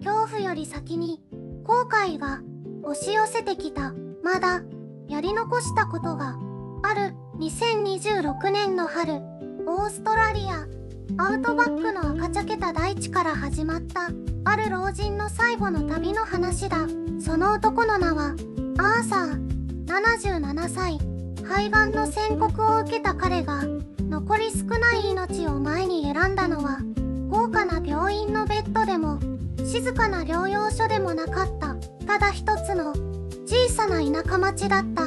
恐怖より先に後悔が押し寄せてきた。まだやり残したことがある。2026年の春、オーストラリアアウトバックの赤茶けた大地から始まったある老人の最後の旅の話だ。その男の名はアーサー、77歳。肺がんの宣告を受けた彼が残り少ない命を前に選んだのは豪華な病院のベッドでも静かな療養所でもなかった。ただ一つの小さな田舎町だった。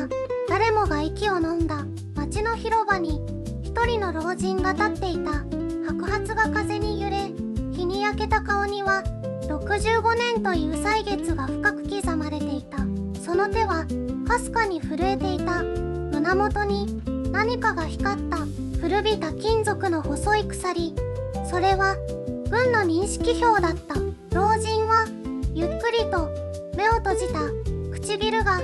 誰もが息を飲んだ町の広場に一人の老人が立っていた。白髪が風に揺れ、日に焼けた顔には65年という歳月が深く刻まれていた。その手はかすかに震えていた。胸元に何かが光った。古びた金属の細い鎖。それは軍の認識票だった。老人はゆっくりと目を閉じた。唇が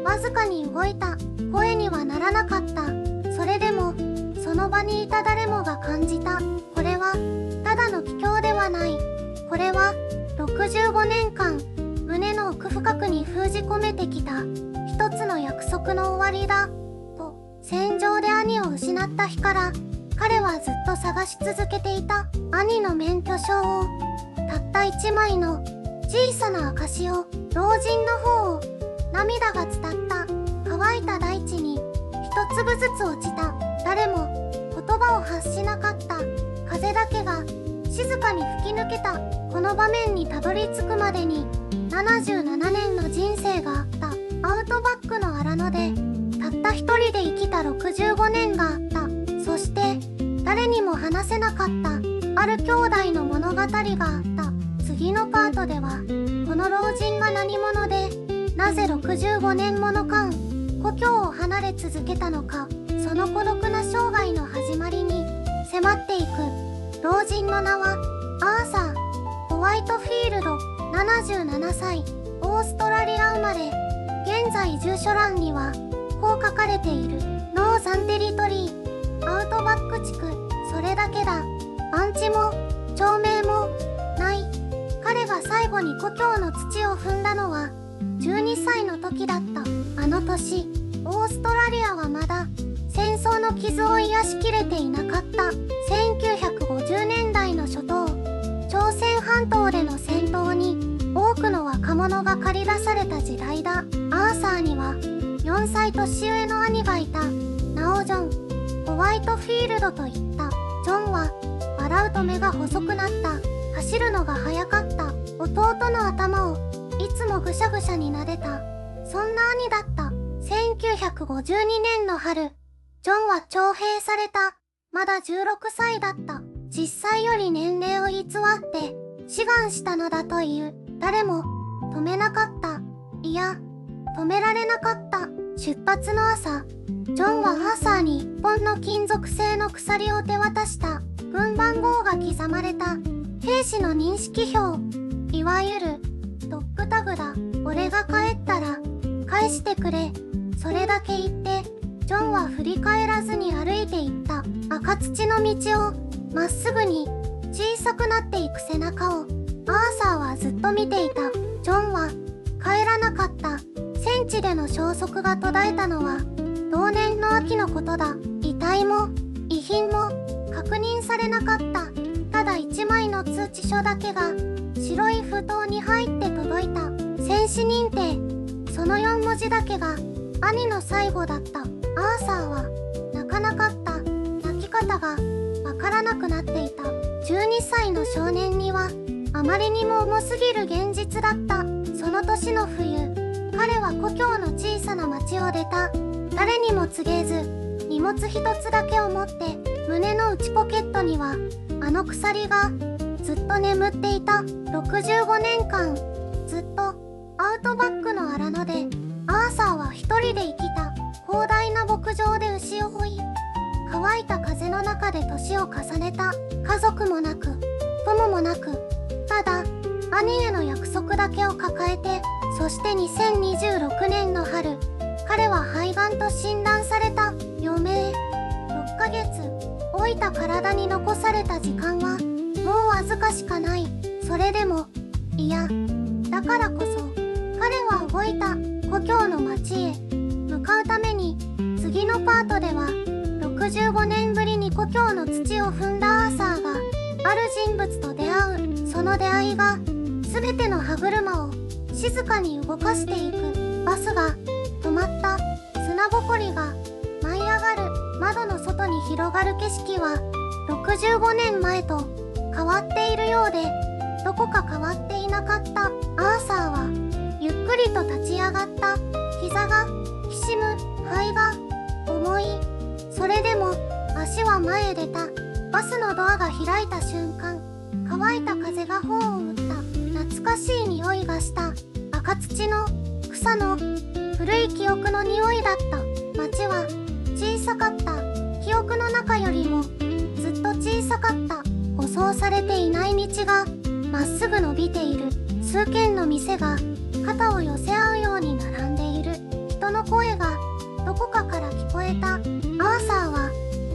わずかに動いた。声にはならなかった。それでもその場にいた誰もが感じた。これはただの帰郷ではない。これは65年間胸の奥深くに封じ込めてきた一つの約束の終わりだと。戦場で兄を失った日から彼はずっと探し続けていた。兄の免許証を、たった一枚の小さな証を、老人の方を。涙が伝った乾いた大地に一粒ずつ落ちた。誰も言葉を発しなかった。風だけが静かに吹き抜けた。この場面にたどり着くまでに77年の人生があった。アウトバックの荒野でたった一人で生きた65年があった。そして誰にも話せなかったある兄弟の物語があった。次のパートではこの老人が何者でなぜ65年もの間故郷を離れ続けたのか、その孤独な生涯の始まりに迫っていく。老人の名はアーサー・ホワイトフィールド、77歳。オーストラリア生まれ。現在住所欄にはこう書かれている。ノーザンテリトリーアウトバック地区。それだけだ。番地も町名もない。彼が最後に故郷の土を踏んだのは12歳の時だった。あの年オーストラリアはまだ戦争の傷を癒しきれていなかった。1950年代の初頭、朝鮮半島での戦闘に多くの若者が駆り出された時代だ。アーサーには4歳年上の兄がいた。名をジョン・ホワイトフィールドと言った。ジョンは笑うと目が細くなった。走るのが速かった。弟の頭をいつもぐしゃぐしゃに撫でた。そんな兄だった。1952年の春、ジョンは徴兵された。まだ16歳だった。実際より年齢を偽って志願したのだという。誰も止めなかった。いや、止められなかった。出発の朝、ジョンはアーサーに一本の金属製の鎖を手渡した。軍番号が刻まれた兵士の認識票、いわゆるドッグタグだ。俺が帰ったら返してくれ。それだけ言ってジョンは振り返らずに歩いていった。赤土の道をまっすぐに小さくなっていく背中をアーサーはずっと見ていた。ジョンは帰らなかった。戦地での消息が途絶えたのは同年の秋のことだ。遺体も遺品も確認されなかった。ただ一枚の通知書だけが白い封筒に入って届いた。戦死認定。その4文字だけが兄の最後だった。アーサーは泣かなかった。泣き方がわからなくなっていた。12歳の少年にはあまりにも重すぎる現実だった。その年の冬、彼は故郷の小さな町を出た。誰にも告げず、荷物一つだけを持って胸の内ポケットにはあの鎖がずっと眠っていた。65年間ずっとアウトバックの荒野でアーサーは一人で生きた。広大な牧場で牛を追い、乾いた風の中で年を重ねた。家族もなく友もなく、ただ兄への約束だけを抱えて。そして2026年の春、彼は肺がんと診断された。余命6ヶ月。老いた体に残された時間はもうわずかしかない。それでもいや、だからこそ彼は動いた。故郷の町へ向かうために、次のパートでは65年ぶりに故郷の土を踏んだアーサーがある人物と出会う。その出会いが全ての歯車を静かに動かしていく。バスが止まった。砂ぼこりが舞い上がる。窓の外に広がる景色は65年前と変わっているようで、どこか変わっていなかった。アーサーはゆっくりと立ち上がった。膝がきしむ。肺が重い。それでも足は前へ出た。バスのドアが開いた瞬間、乾いた風が頬を打った。懐かしい匂いがした。赤土の草の古い記憶の匂いだった。街は小さかった。記憶の中よりもずっと小さかった。舗装されていない道がまっすぐ伸びている。数軒の店が肩を寄せ合うように並んでいる。人の声がどこかから聞こえた。アーサーは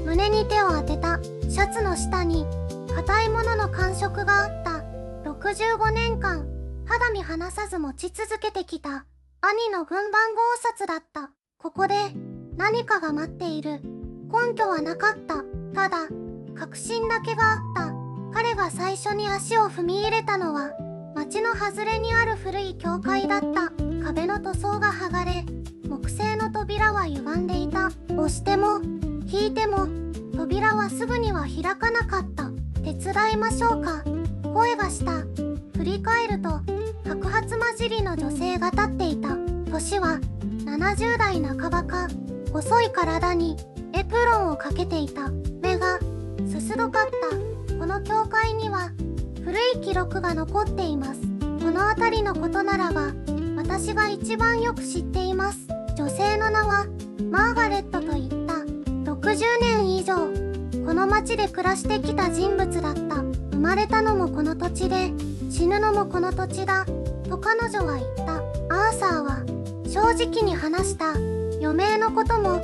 胸に手を当てた。シャツの下に硬いものの感触があった。65年間肌身離さず持ち続けてきた兄の軍番号札だった。ここで何かが待っている。根拠はなかった。ただ確信だけがあった。彼が最初に足を踏み入れたのは町の外れにある古い教会だった。壁の塗装が剥がれ、木製の扉は歪んでいた。押しても引いても扉はすぐには開かなかった。手伝いましょうか、声がした。振り返ると白髪混じりの女性が立っていた。年は70代半ばか。細い体にエプロンをかけていた。目がすすどかった。この教会には古い記録が残っています。この辺りのことならば私が一番よく知っています。女性の名はマーガレットと言った。60年以上この町で暮らしてきた人物だった。生まれたのもこの土地で死ぬのもこの土地だと彼女は言った。アーサーは正直に話した。余命のことも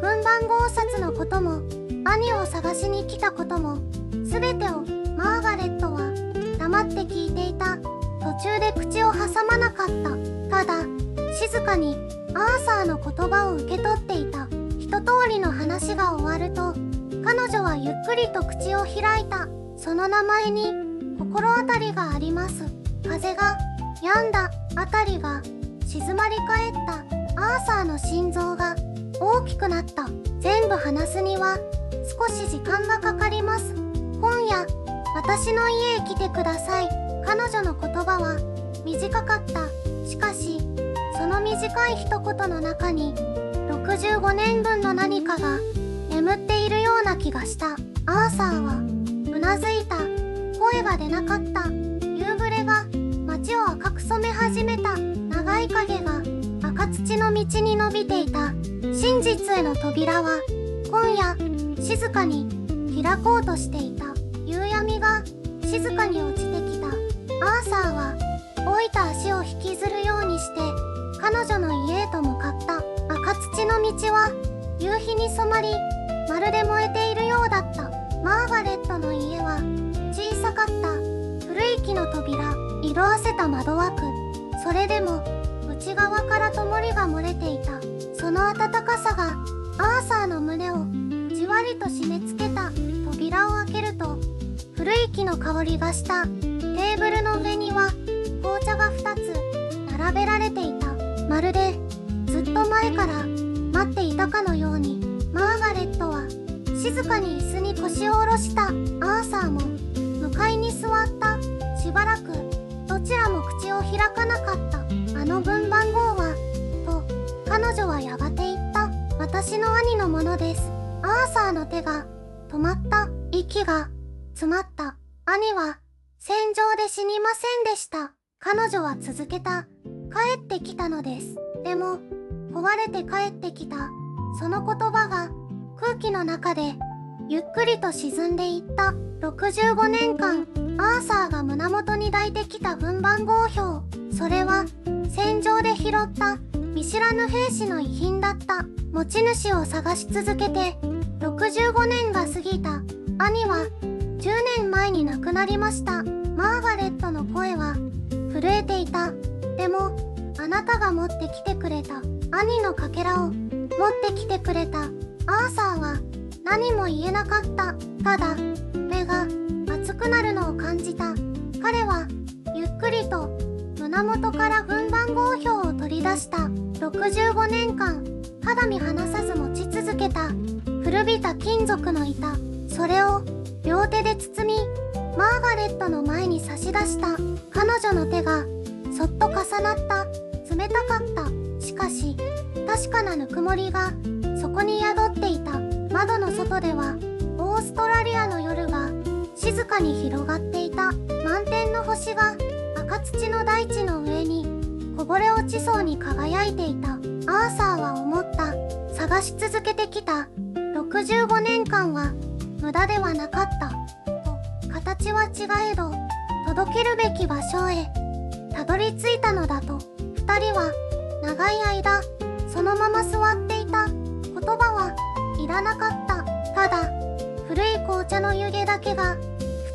軍番号札のことも兄を探しに来たことも全てをマーガレットは黙って聞いていた。途中で口を挟まなかった。ただ静かにアーサーの言葉を受け取っていた。一通りの話が終わると彼女はゆっくりと口を開いた。その名前に心当たりがあります。風が止んだ。辺りが静まり返った。アーサーの心臓が大きくなった。全部話すには少し時間がかかります。今夜私の家へ来てください。彼女の言葉は短かった。しかしその短い一言の中に65年分の何かが眠っているような気がした。アーサーはうなずいた。声が出なかった。夕暮れが街を赤く染め始めた。長い影が赤土の道に伸びていた。真実への扉は今夜静かに開こうとしていた。夕闇が静かに落ちてきた。アーサーは老いた足を引きずるようにして彼女の家へと向かった。赤土の道は夕日に染まりまるで燃えているようだった。マーガレットの家は小さかった。古い木の扉、色あせた窓枠。それでも内側から灯りが漏れていた。その暖かさがアーサーの胸をじわりと締め付けた。扉を開けると古い木の香りがした。テーブルの上には紅茶が2つ並べられていた。まるでずっと前から待っていたかのようにマーガレットは静かに椅子に腰を下ろした。アーサーも向かいに座った。しばらくどちらも口を開かなかった。あの分番号はと彼女はやがて言った。私の兄のものです。アーサーの手が止まった。息が詰まった。兄は戦場で死にませんでした。彼女は続けた。帰ってきたのです。でも壊れて帰ってきた。その言葉が空気の中でゆっくりと沈んでいった。65年間アーサーが胸元に抱いてきた軍番号表。それは戦場で拾った見知らぬ兵士の遺品だった。持ち主を探し続けて65年が過ぎた。兄は10年前に亡くなりました。マーガレットの声は震えていた。でも、あなたが持ってきてくれた兄のかけらを持ってきてくれた。アーサーは何も言えなかった。ただ、目が熱くなるのを感じた。彼はゆっくりと胸元から分番号表を取り出した。65年間肌身離さず持ち続けた古びた金属の板。それを両手で包み、マーガレットの前に差し出した。彼女の手がそっと重なった。冷たかった。しかし、確かなぬくもりがそこに宿っていた。窓の外ではオーストラリアの夜が静かに広がっていた。満天の星が赤土の大地の上にこぼれ落ちそうに輝いていた。アーサーは思った。探し続けてきた65年間は無駄ではなかったと。形は違えど届けるべき場所へたどり着いたのだと。二人は長い間そのまま座っていた。言葉はいらなかった。ただ古い紅茶の湯気だけが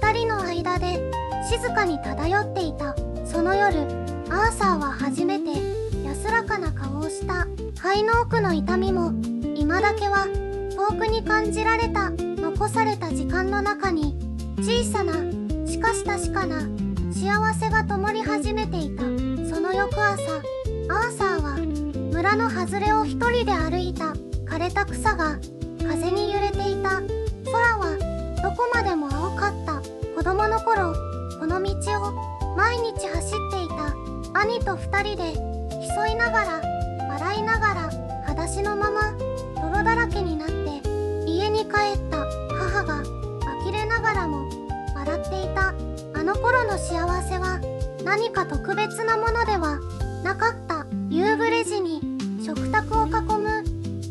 二人の間で静かに漂っていた。その夜、アーサーは初めて安らかな顔をした。肺の奥の痛みも今だけは遠くに感じられた。残された時間の中に小さなしかし確かな幸せが灯り始めていた。その翌朝、アーサーは村の外れを一人で歩いた。枯れた草が風に揺れていた。空はどこまでも青かった。子供の頃、この道を毎日走っていた。兄と二人で競いながら笑いながら裸足のまま泥だらけになって家に帰った。母が呆れながらも笑っていた。あの頃の幸せは何か特別なものではなかった。夕暮れ時に食卓を囲む、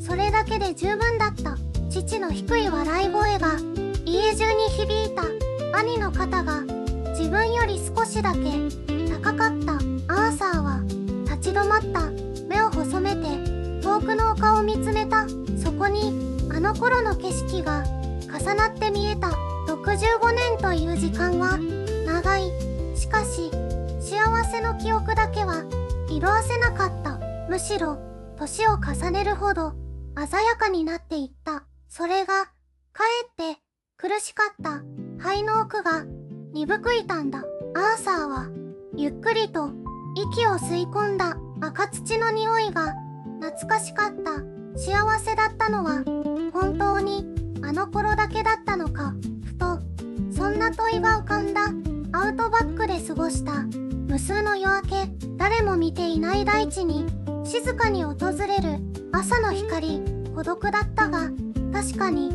それだけで十分だった。父の低い笑い声が家中に響いた。兄の肩が自分より少しだけ高かった。アーサーは立ち止まった。目を細めて遠くの丘を見つめた。そこにあの頃の景色が重なって見えた。65年という時間は長い。しかし幸せの記憶だけは色褪せなかった。むしろ年を重ねるほど鮮やかになっていった。それがかえって苦しかった。肺の奥が鈍くいたんだ。アーサーはゆっくりと息を吸い込んだ。赤土の匂いが懐かしかった。幸せだったのは本当にあの頃だけだったのか。ふとそんな問いが浮かんだ。アウトバックで過ごした無数の夜明け、誰も見ていない大地に静かに訪れる朝の光。孤独だったが確かに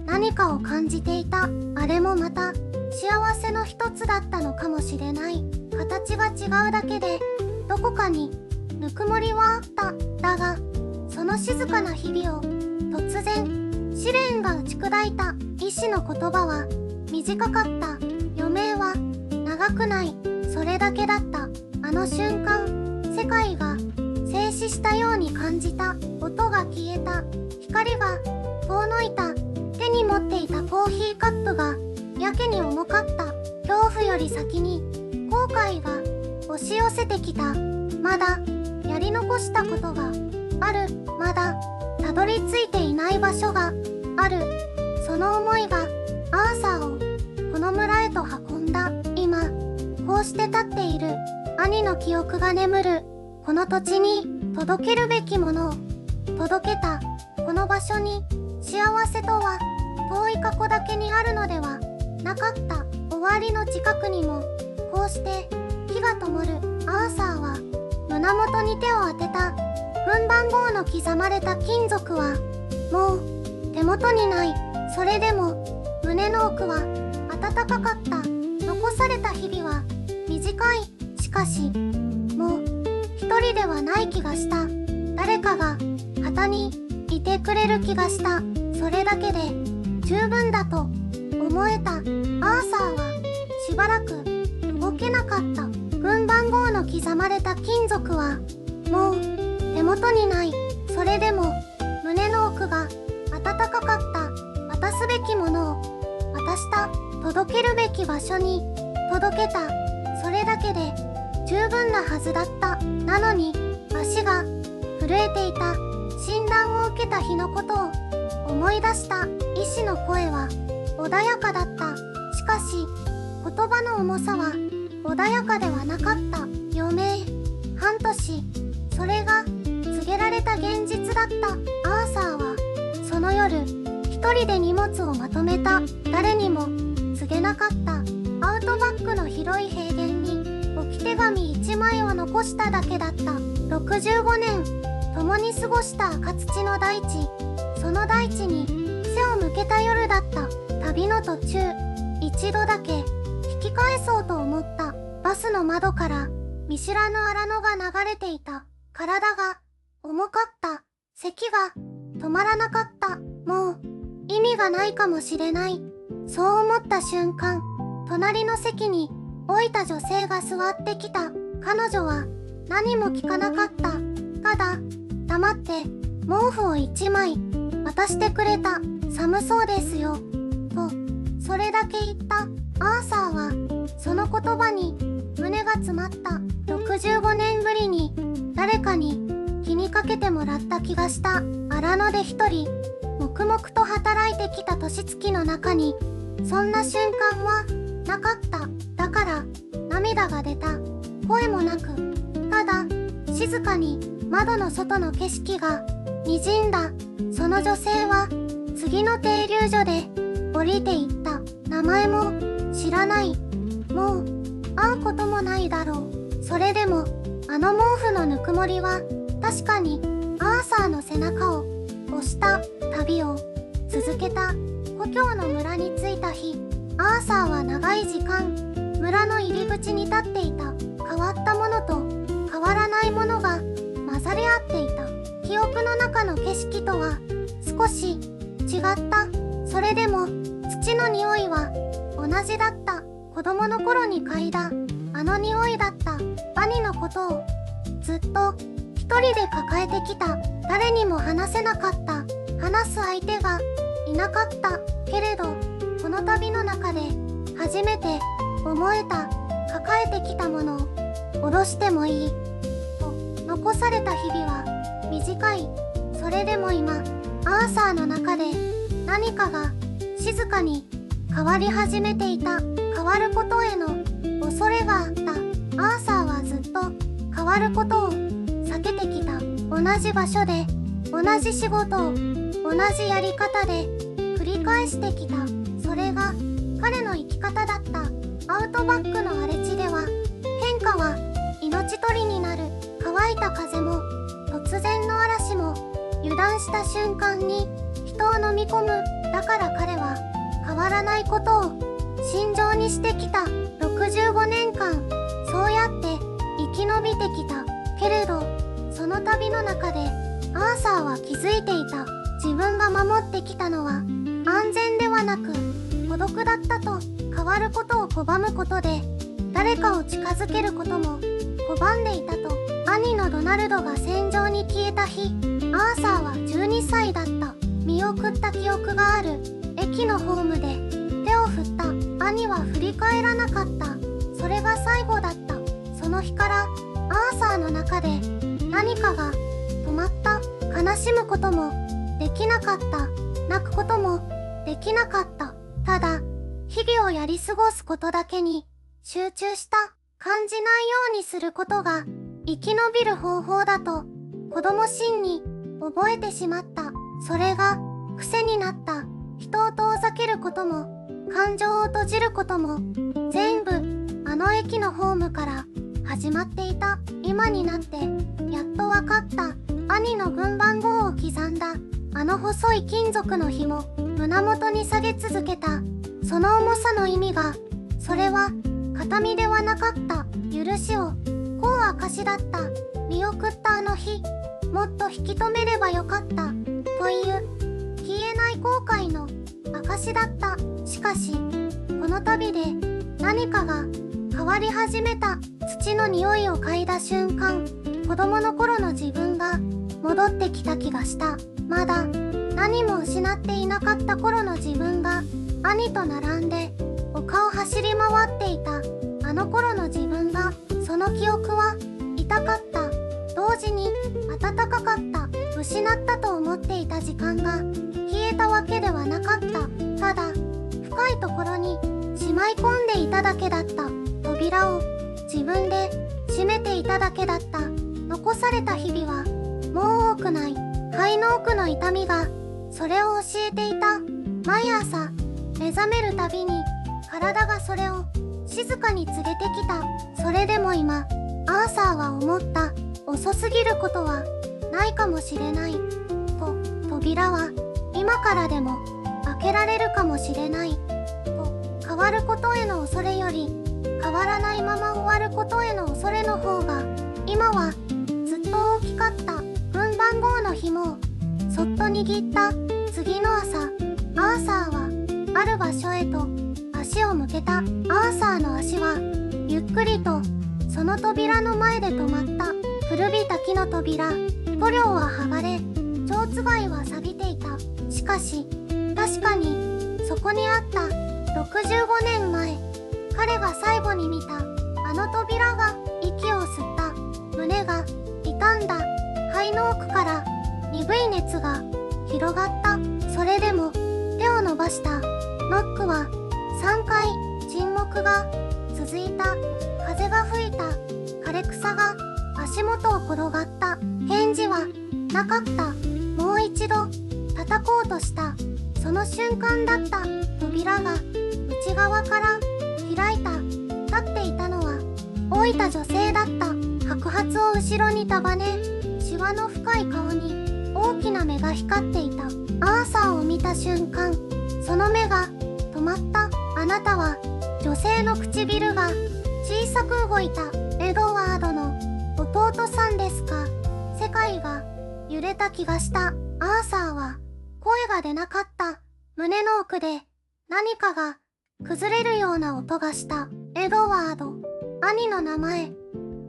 何かを感じていた。あれもまた幸せの一つだったのかもしれない。形が違うだけでどこかにぬくもりはあった。だがその静かな日々を突然試練が打ち砕いた。医師の言葉は短かった。余命は長くない。それだけだった。あの瞬間、世界が静止したように感じた。音が消えた。光が遠のいた。手に持っていたコーヒーカップがやけに重かった。恐怖より先に後悔が押し寄せてきた。まだやり残したことがある。まだたどり着いていない場所がある。その思いがアーサーをこの村へと運んだ。今こうして立っている兄の記憶が眠るこの土地に届けるべきものを届けた。この場所に幸せとは遠い過去だけにあるのではなかった。終わりの近くにもこうして火が灯る。アーサーは胸元に手を当てた。分番号の刻まれた金属はもう手元にない。それでも胸の奥は暖かかった。残された日々は短い。しかしもう一人ではない気がした。誰かが旗にいてくれる気がした。それだけで十分だと思えた。アーサーはしばらく動けなかった。分番号の刻まれた金属はもう手元にない。それでも胸の奥が暖かかった。渡すべきものを渡した。届けるべき場所に届けた。それだけで十十分なはずだった。なのに足が震えていた。診断を受けた日のことを思い出した。医師の声は穏やかだった。しかし言葉の重さは穏やかではなかった。余命半年、それが告げられた現実だった。アーサーはその夜一人で荷物をまとめた。誰にも告げなかった。アウトバックの広い平原に置き手紙1枚を残しただけだった。65年共に過ごした赤土の大地、その大地に背を向けた夜だった。旅の途中、一度だけ引き返そうと思った。バスの窓から見知らぬ荒野が流れていた。体が重かった。咳が止まらなかった。もう意味がないかもしれない。そう思った瞬間、隣の席に老いた女性が座ってきた。彼女は何も聞かなかった。ただ黙って毛布を1枚渡してくれた。寒そうですよとそれだけ言った。アーサーはその言葉に胸が詰まった。65年ぶりに誰かに気にかけてもらった気がした。荒野で一人黙々と働いてきた年月の中にそんな瞬間はなかった。だから涙が出た。声もなく、ただ静かに窓の外の景色が滲んだ。その女性は次の停留所で降りていった。名前も知らない。もう会うこともないだろう。それでもあの毛布のぬくもりは確かにアーサーの背中を押した。旅を続けた。故郷の村に着いた日、アーサーは長い時間村の入り口に立っていた。変わったものと変わらないものが混ざり合っていた。記憶の中の景色とは少し違った。それでも土の匂いは同じだった。子供の頃に嗅いだあの匂いだった。兄のことをずっと一人で抱えてきた。誰にも話せなかった。話す相手がいなかった。けれどこの旅の中で初めて思えた。抱えてきたものを下ろしてもいいと。残された日々は短い。それでも今アーサーの中で何かが静かに変わり始めていた。変わることへの恐れがあった。アーサーはずっと変わることを避けてきた。同じ場所で同じ仕事を同じやり方で繰り返してきた。それが彼の生き方だった。アウトバックの荒れ地では変化は命取りになる。乾いた風も突然の嵐も油断した瞬間に人を飲み込む。だから彼は変わらないことを信条にしてきた。65年間そうやって生き延びてきた。けれどその旅の中でアーサーは気づいていた。自分が守ってきたのは安全ではなく孤独だったと。変わることを拒むことで誰かを近づけることも拒んでいたと。兄のドナルドが戦場に消えた日、アーサーは12歳だった。見送った記憶がある。駅のホームで手を振った。兄は振り返らなかった。それが最後だった。その日からアーサーの中で何かが止まった。悲しむこともできなかった。泣くこともできなかった。ただ日々をやり過ごすことだけに集中した。感じないようにすることが生き延びる方法だと子供心に覚えてしまった。それが癖になった。人を遠ざけることも感情を閉じることも全部あの駅のホームから始まっていた。今になってやっとわかった。兄の軍番号を刻んだあの細い金属の紐、胸元に下げ続けたその重さの意味が、それは形見ではなかった。許しをこう証だった。見送ったあの日、もっと引き止めればよかったという消えない後悔の証だった。しかしこの旅で何かが変わり始めた。土の匂いを嗅いだ瞬間、子供の頃の自分が戻ってきた気がした。まだ何も失っていなかった頃の自分が兄と並んで丘を走り回っていた。あの頃の自分がその記憶は痛かった。同時に暖かかった。失ったと思っていた時間が消えたわけではなかった。ただ深いところにしまい込んでいただけだった。扉を自分で閉めていただけだった。残された日々はもう多くない。肺の奥の痛みがそれを教えていた。毎朝目覚めるたびに体がそれを静かに告げてきた。それでも今アーサーは思った。遅すぎることはないかもしれないと。扉は今からでも開けられるかもしれないと。変わることへの恐れより変わらないまま終わることへの恐れの方が今はずっと大きかった。分番号の紐をそっと握った次の朝、アーサーはある場所へと足を向けた。アーサーの足はゆっくりとその扉の前で止まった。古びた木の扉、塗料は剥がれ、蝶番は錆びていた。しかし確かにそこにあった65年前、彼が最後に見たあの扉が息を吸った。胸が痛んだ。肺の奥から鈍い熱が広がった。それでも手を伸ばした。ノックは3回。沈黙が続いた。風が吹いた。枯れ草が足元を転がった。返事はなかった。もう一度叩こうとした。その瞬間だった。扉が内側から開いた。立っていたのは老いた女性だった。白髪を後ろに束ね、シワの深い顔に大きな目が光っていた。アーサーを見た瞬間、その目が止まった。あなたは女性の唇が小さく動いた。エドワードの弟さんですか。世界が揺れた気がした。アーサーは声が出なかった。胸の奥で何かが崩れるような音がした。エドワード、兄の名前。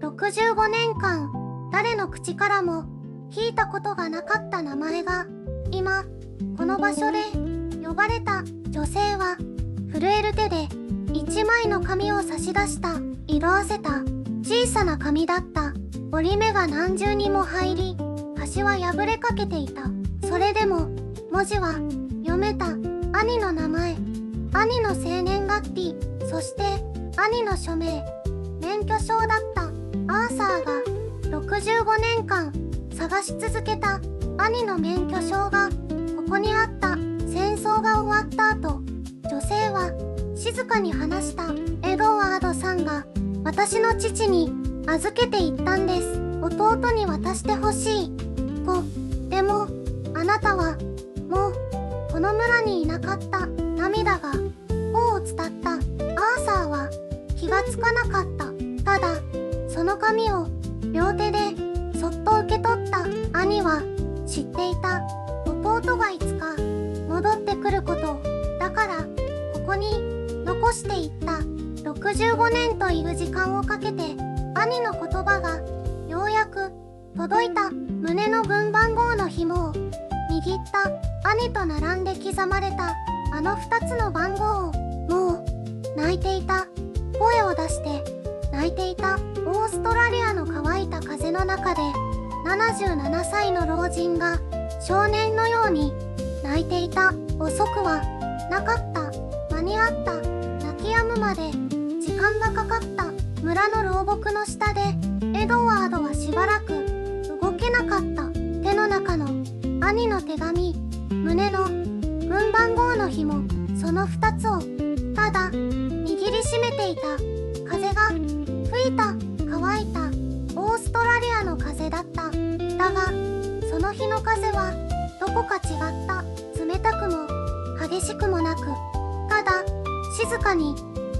65年間誰の口からも聞いたことがなかった名前が今この場所で呼ばれた。女性は震える手で一枚の紙を差し出した。色あせた小さな紙だった。折り目が何重にも入り、端は破れかけていた。それでも文字は読めた。兄の名前、兄の生年月日、そして兄の署名、免許証だった。アーサーが65年間探し続けた兄の免許証がここにあった。戦争が終わった後、女性は静かに話した。エドワードさんが私の父に預けていったんです。弟に渡してほしいと。でもあなたはもうこの村にいなかった。涙が頬を伝った。アーサーは気がつかなかった。ただその紙を両手でそっと受け取った。兄は知っていた。弟がいつか戻ってくることを。だからここに残していった。65年という時間をかけて兄の言葉がようやく届いた。胸の分番号の紐を握った兄と並んで刻まれたあの2つの番号を。もう泣いていた。声を出して泣いていた。オーストラリアの乾いた風の中で77歳の老人が少年のように泣いていた。遅くはなかった。間に合った。泣き止むまで時間がかかった。村の老木の下でエドワードはしばらく動けなかった。手の中の兄の手紙、胸の分番号の紐、その2つをただ握りしめていた。風が吹いた。乾いたオーストラリアの風だった。だがその日の風はどこか違った。冷たくも激しくもなく、ただ静かに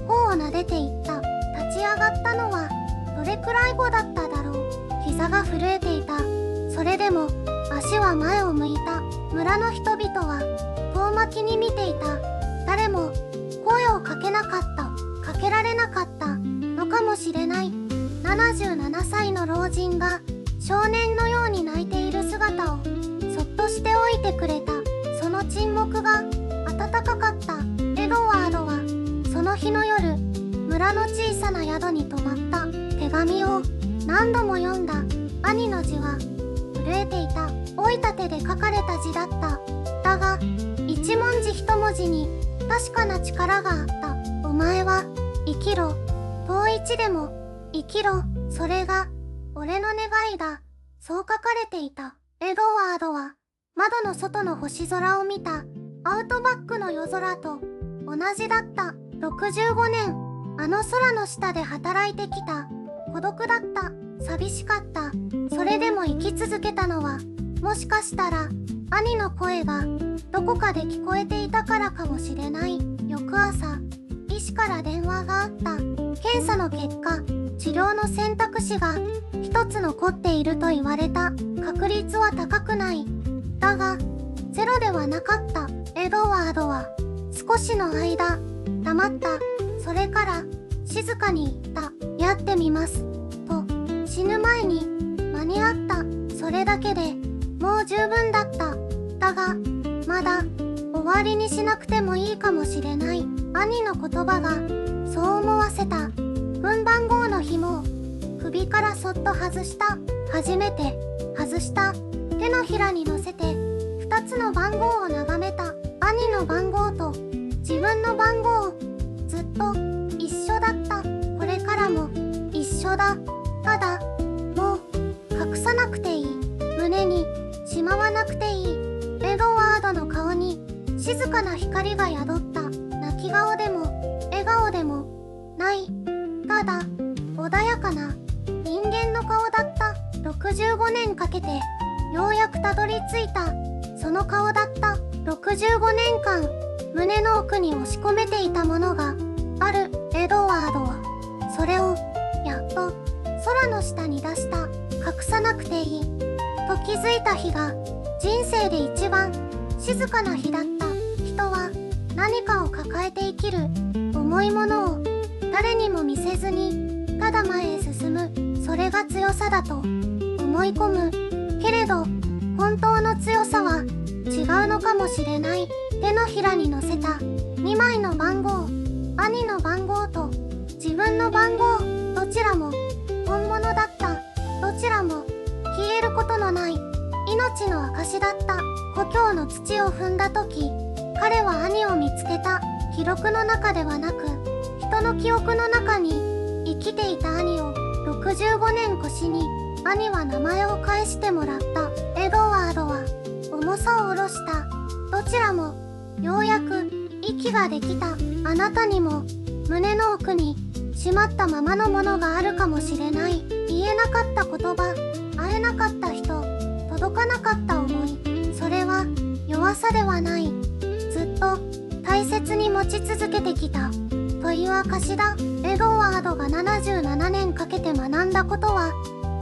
頬を撫でていった。立ち上がったのはどれくらい後だっただろう。膝が震えていた。それでも足は前を向いた。村の人々は遠巻きに見ていた。誰も声をかけなかった。かけられなかったのかもしれない。77歳の老人が少年のように泣いている姿をそっとしておいてくれた。その沈黙が温かかった。エドワードはその日の夜、村の小さな宿に泊まった。手紙を何度も読んだ。兄の字は震えていた。老いた手で書かれた字だった。だが一文字一文字に確かな力があった。お前は生きろ。遠い地でも生きろ。それが俺の願いだ。そう書かれていた。エドワードは窓の外の星空を見た。アウトバックの夜空と同じだった。65年あの空の下で働いてきた。孤独だった。寂しかった。それでも生き続けたのは、もしかしたら兄の声がどこかで聞こえていたからかもしれない。翌朝、医師から電話があった。検査の結果、治療の選択肢が一つ残っていると言われた。確率は高くない。だがゼロではなかった。エドワードは少しの間黙った。それから静かに言った。やってみますと。死ぬ前に間に合った。それだけでもう十分だった。だがまだ終わりにしなくてもいいかもしれない。兄の言葉がそう思わせた。分番号の紐を首からそっと外した。初めて外した。手のひらに乗せて2つの番号を眺めた。兄の番号と自分の番号。ずっと一緒だった。これからも一緒だ。ただもう隠さなくていい。胸にしまわなくていい。エドワードの顔に静かな光が宿った。泣き顔でも笑顔でもない。ただ穏やかな人間の顔だった。65年かけてようやくたどり着いたその顔だった。65年間胸の奥に押し込めていたものがある。エドワードはそれをやっと空の下に出した。隠さなくていいと気づいた日が人生で一番静かな日だった。人は何かを抱えて生きる。重いものを誰にも見せずにただ前へ進む。それが強さだと思い込む。けれど本当の強さは違うのかもしれない。手のひらに乗せた2枚の番号。兄の番号と自分の番号。どちらも本物だった。どちらも消えることのない命の証だった。故郷の土を踏んだ時、彼は兄を見つけた。記録の中ではなく人の記憶の中に生きていた兄を。65年越しに兄は名前を返してもらった。エドワードは重さを下ろした。どちらもようやく息ができた。あなたにも胸の奥にしまったままのものがあるかもしれない。言えなかった言葉、会えなかった人、届かなかった思い。それは弱さではない。ずっと大切に持ち続けてきたという証だ。エドワードが77年かけて学んだことは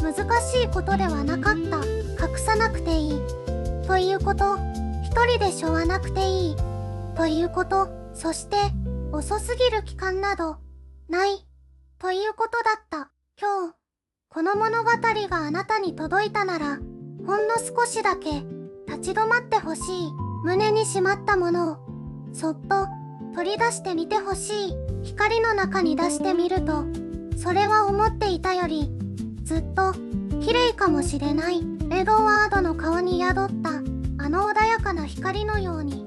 難しいことではなかった。隠さなくていいということ。一人で背負わなくていいということ。そして遅すぎる期間などないということだった。今日この物語があなたに届いたなら、ほんの少しだけ立ち止まってほしい。胸にしまったものをそっと取り出してみてほしい。光の中に出してみると、それは思っていたよりずっと綺麗かもしれない。エドワードの顔に宿ったあの穏やかな光のように。